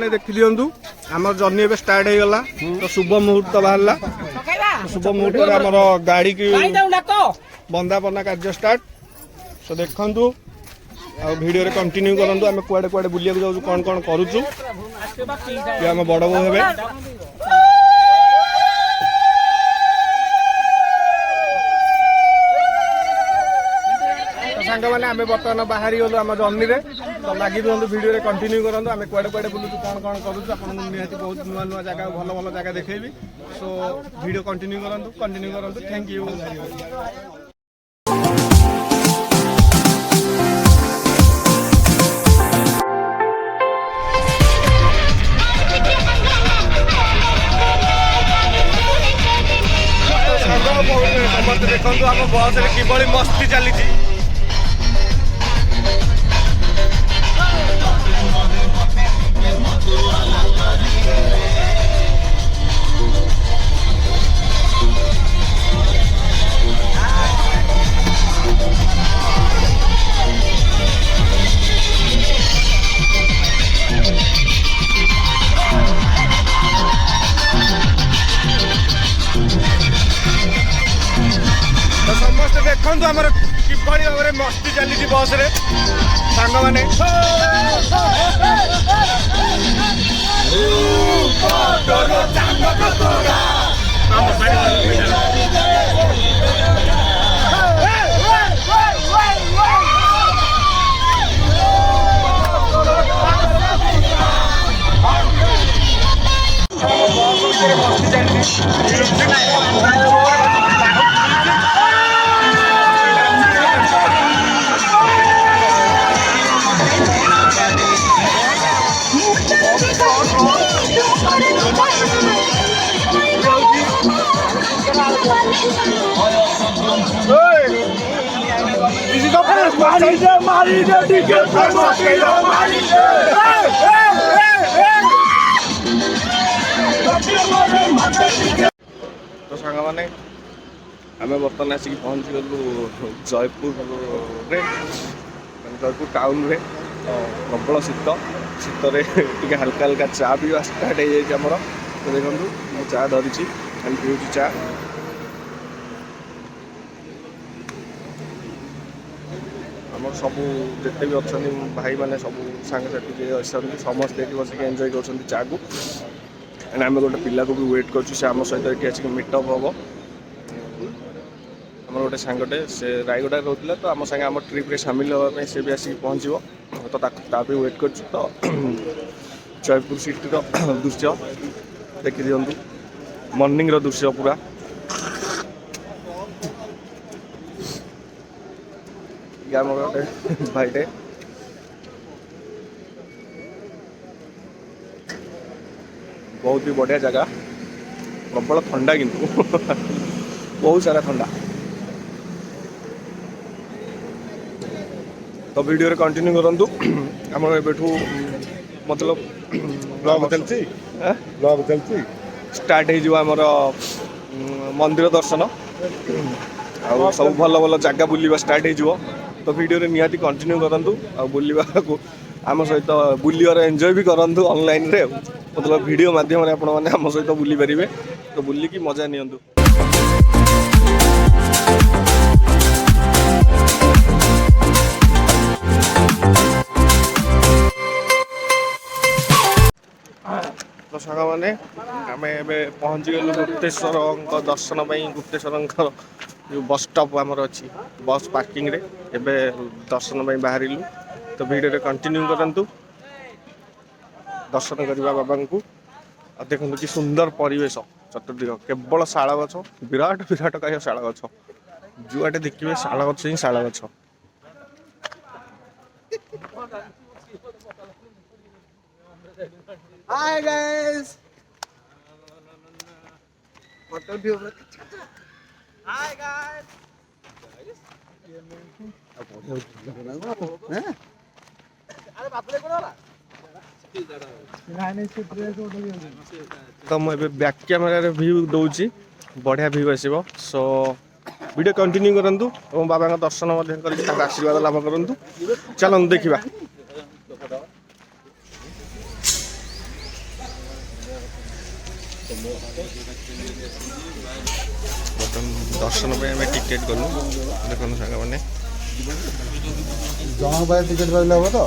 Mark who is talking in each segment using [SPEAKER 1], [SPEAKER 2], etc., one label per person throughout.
[SPEAKER 1] मैंने देखी दिंतु आम जर्नी ए स्टार्ट हो गला तो शुभ मुहूर्त बाहर शुभ मुहूर्त आमर गाड़ी की बंदापना कार्य स्टार्ट तो देखु वीडियो रे कंटिन्यू करंतु आम कुआडे कुआडे बुलिया जाऊ कौन कौन करूचु ये आम बड़ बो हेबे सांग मैंने आम बर्तमान बाहरी गलु आम जर्नी रे तो लगी दिखाँ वीडियो रे कंटिन्यू करंतु आम कुआडे कुआडे बुलुचु कौन कौन करूचु आपन निहाती बहुत नुआ नुआ जगह भल भल जगह देखेबी सो वीडियो कंटिन्यू करंतु थैंक यू समस्त देखु आम बस किभली मस्ती चली समस्त देखु आमर किभली भाव में मस्ती चली बस रे सांग माने तो सांग मैंने आम बर्तमान आसिक पहुँची गलु जयपुर जयपुर टाउन रे प्रबल शीत शीतरे टे हल्का हल्का चा पीवा स्टार्ट हो जाए तो देखो मैं चा धरी पीऊँ चा आम सब जिते भी अच्छा भाई मैंने सब सांगसाथी जे अच्छे समस्ते बस एंजॉय कर चा को एंड आम गोटे पिला को भी वेट कर आम सहित आसिक मीटअप हम आम गोटे सांगटे से रायगड़ा रोला तो आम सागे आम ट्रिप रे सामिल होगा सी भी आसिक पहुँच तो ताकि वेट कर तो जयपुर सिटी दृश्य देखी दिंतु मॉर्निंग दृश्य पूरा गोटे भाईटे बहुत ही बढ़िया जगह प्रबल ठंडा किंतु बहुत सारा ठंडा तो वीडियो रे कंटिन्यू करंतु हमर एबेठू मतलब
[SPEAKER 2] ब्लॉग चलती
[SPEAKER 1] स्टार्ट हो जिवो हमर मंदिर दर्शन आ सब भल भल जगह बुलिबा स्टार्ट हो जिवो तो वीडियो रे निहाती कंटिन्यू करंतु आ बुलिबा को आम सहित बुलियर एंजॉय भी करंतु ऑनलाइन रे मतलब वीडियो माध्यम रे आपण माने आम सहित बुली परिबे तो बुली की मजा नियंतु तो सांग मैंने आम ए पहुँची गलु गुप्तेश्वर दर्शन गुप्तेश्वर जो बस स्टॉप आमर अच्छी बस पार्किंग रे एबे दर्शन बाहर तो वीडियो रे कंटिन्यू करंतु दर्शन करवा बाबा को देखो कि सुंदर परिवेश चतुर्दिग केवल शाल गछ विराट विराट काय शाल गछ जुआटे देखिए शाल गछ ही शाल गछ hi guys photo video hi guys तो मुझे बैक कैमेरा व्यू दूसरी बढ़िया व्यू आसो सो वीडियो कंटिन्यू करंतु और बाबा का दर्शन कर आशीर्वाद लाभ करंतु चलो देखिबा बर्तमान दर्शन पे आम टिकेट कलु देखो सांग मैंने
[SPEAKER 2] जन पाए टिकेट पाइले हम तो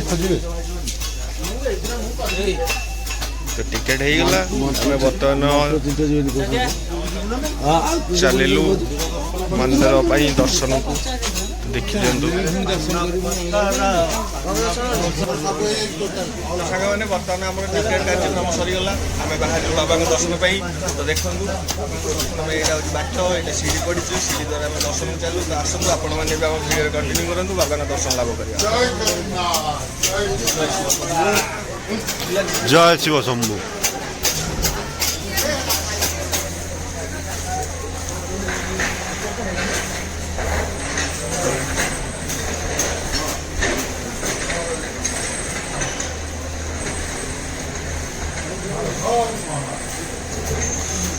[SPEAKER 2] खोजे
[SPEAKER 1] तो टिकेट हो गला आम बर्तमान चलू मंदिर दर्शन को देखी दिंतु सांग मैंने बर्तमान आम टिकेट कार्यक्रम सरीगला आम बाहर बाबा दर्शन पाई तो देखूँ प्रथम यहाँ हूँ बाट ये सीढ़ी पड़ी सीढ़ी द्वारा आम दर्शन चलू तो आसतु आपण मैंने भी आम भिडियो कंटिन्यू करूँ बाबा दर्शन लाभ कर
[SPEAKER 2] जय शिव शंभु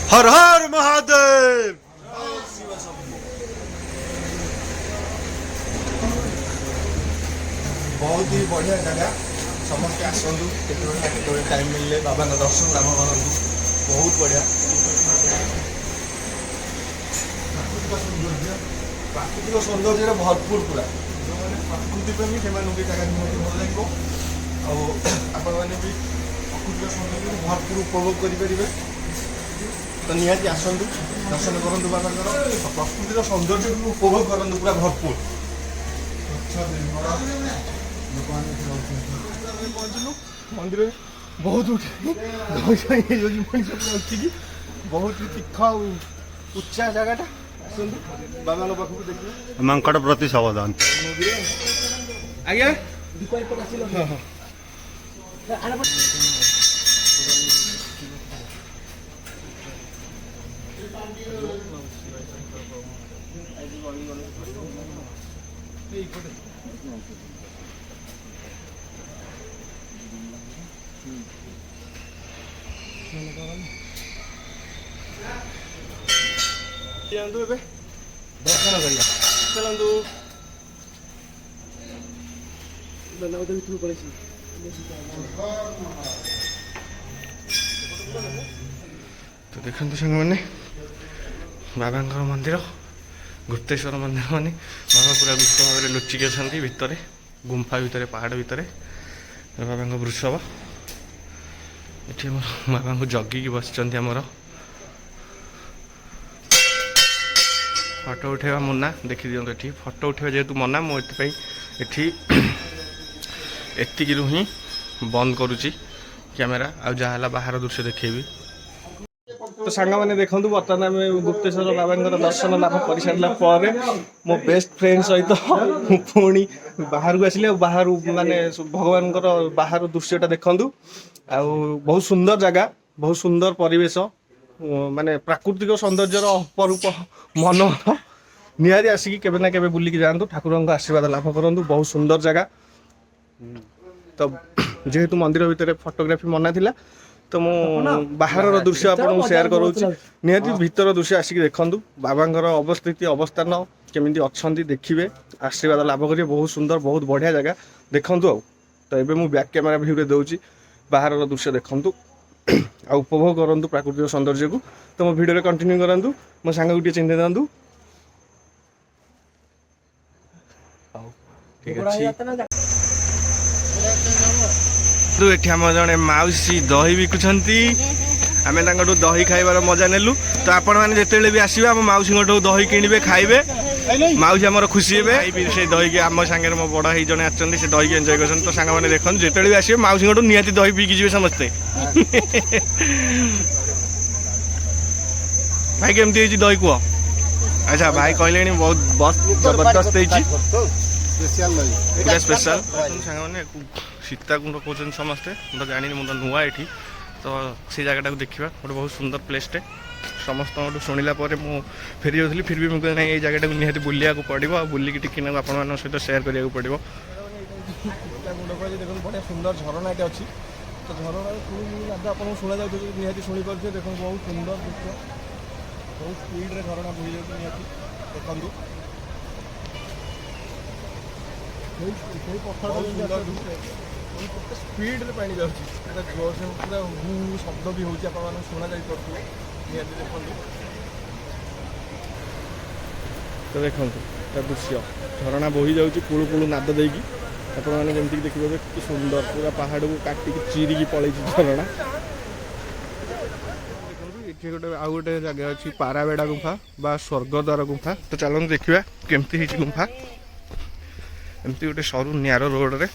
[SPEAKER 2] हर हर महादेव
[SPEAKER 1] बहुत ही बढ़िया जगह समस्त आसतु केतवे टाइम मिले बाबा दर्शन लाभ करूँ बहुत बढ़िया प्राकृतिक सौंदर्य भरपूर पूरा जो मैंने प्रकृति प्रेमी से जगह निहाती भल लगे आपण मैंने भी प्राकृतिक सौंदर्य भरपूर उपभोग करेंगे तो निहाती आसतु दर्शन करूँ बाबा प्रकृतिर सौंदर्य उपभोग करूँ पूरा भरपूर पहुँचलु मंदिर बहुत उठी बहुत तीख उच्चा जगह बाबा पाखक देखिए
[SPEAKER 2] मांकड़ प्रति सावधान
[SPEAKER 1] आज्ञा दर्शन करिया चलतु तो देखते सांग मैंने बाबा मंदिर गुप्तेश्वर मंदिर मानी बाबा पूरा गुप्त भाव में लुचिकी अच्छा भितर गुंफा भितर पहाड़ भितर बाबा वृषभ ये बाबा को जगिकी बस आमर फटो उठेवा मना देखी दिखाँ ये फटो उठेवा जेहेतु मना मुझे एतिक ही बंद करुच्ची कैमेरा आ जहाँ बाहर दृश्य देखेबी तो सांग मैंने देखूँ बर्तमान आम गुप्तेश्वर बाबा दर्शन लाभ कर सारा पर मो बेस्ट फ्रेंड सहित पुणी बाहर को आसिले बाहर माने भगवान बाहर दृश्यटा देखूँ आ बहुत सुंदर जगह बहुत सुंदर परिवेश माने प्राकृतिक सौंदर्यर अपरूप मनोहर निहारी आसिकी केबे ना केबे बुलिकी जातु ठाकुर आशीर्वाद लाभ करूँ बहुत सुंदर जगह तो जेहेतु मंदिर भितर फोटोग्राफी मना थिला तो मु बाहर दृश्य आपको शेयर करूँ निहाती भीतर दृश्य आसिक देखूँ बाबा अवस्थिति अवस्थान केमी अच्छा देखिए आशीर्वाद लाभ करेंगे बहुत सुंदर बहुत बढ़िया जगह देखूँ तो ये मुझे बैक कैमेरा भ्यू दौची बाहर दृश्य देखूँ आ उपभोग करूँ प्राकृतिक सौंदर्य को तो मो भिडियो कंटिन्यू करूँ मो सांग को चिन्ह दिखाँ ठीक अच्छे ये आम जड़े मौसी दही बिकुंट आम दही खाइबार मजा नेलु तो आपण मैंने जिते भी आसवे आम मौसी दही किणवे खाइबे मौसी आमर खुशी हे से दही की आम सांगे मो बड़ ही जड़े आछन से दही की एंजॉय कर सांग मैंने देखो जिते भी आसवे मौसी निहाती दही पीकी जी समस्ते भाई केमती दही कह अच्छा भाई कहले बहुत बहुत जबरदस्त पूरा स्पेशल सांग मैंने सीताकुंड कहते समस्ते तो जानी मुझे नुआ ये तो से जगह देखा गोटे बहुत सुंदर प्लेसटे समस्त शुणिला मुझे फेरी जाऊँगी फिर भी मुझे नहीं ये जगह निहाती बुलिया पड़ो बुलिकी टिके आपण सहित सेयार करा पड़ो देखो बढ़िया सुंदर झरनाटे अच्छी तो झरना आप शुणा जाऊँ निहाती शुणी पारे देखो बहुत सुंदर दृश्य बहुत स्पीड्रे झरना बोही जाऊँ निहाती देखूँ पत्थर ସ୍ପିଡରେ ପାଣି ଯାଉଛି ପୁରା ଜୋରସେ ପୁରା ହୁ ଶବ୍ଦ ବି ହେଉଛି ଆପଣମାନଙ୍କୁ ଶୁଣା ଯାଇପାରୁଥିବ ନିହାତି ଦେଖନ୍ତୁ। ତ ଦେଖନ୍ତୁ ତା ଦୃଶ୍ୟ ଝରଣା ବୋହି ଯାଉଛି କୁଳୁ କୁଳୁ ନାଦ ଦେଇକି ଆପଣମାନେ ଯେମିତିକି ଦେଖିପାରିବେ କି ସୁନ୍ଦର ପୁରା ପାହାଡ଼କୁ କାଟିକି ଚିରିକି ପଳେଇଛି ଝରଣା। ଦେଖନ୍ତୁ ଏଠି ଗୋଟେ ଆଉ ଗୋଟେ ଜାଗା ଅଛି ପାରାବେଡ଼ା ଗୁମ୍ଫା ବା ସ୍ୱର୍ଗଦ୍ୱାର ଗୁମ୍ଫା। ତ ଚାଲନ୍ତୁ ଦେଖିବା କେମିତି ହେଇଛି ଗୁମ୍ଫା। ଏମିତି ଗୋଟେ ସରୁ ନ୍ୟାରୋ ରୋଡ଼ରେ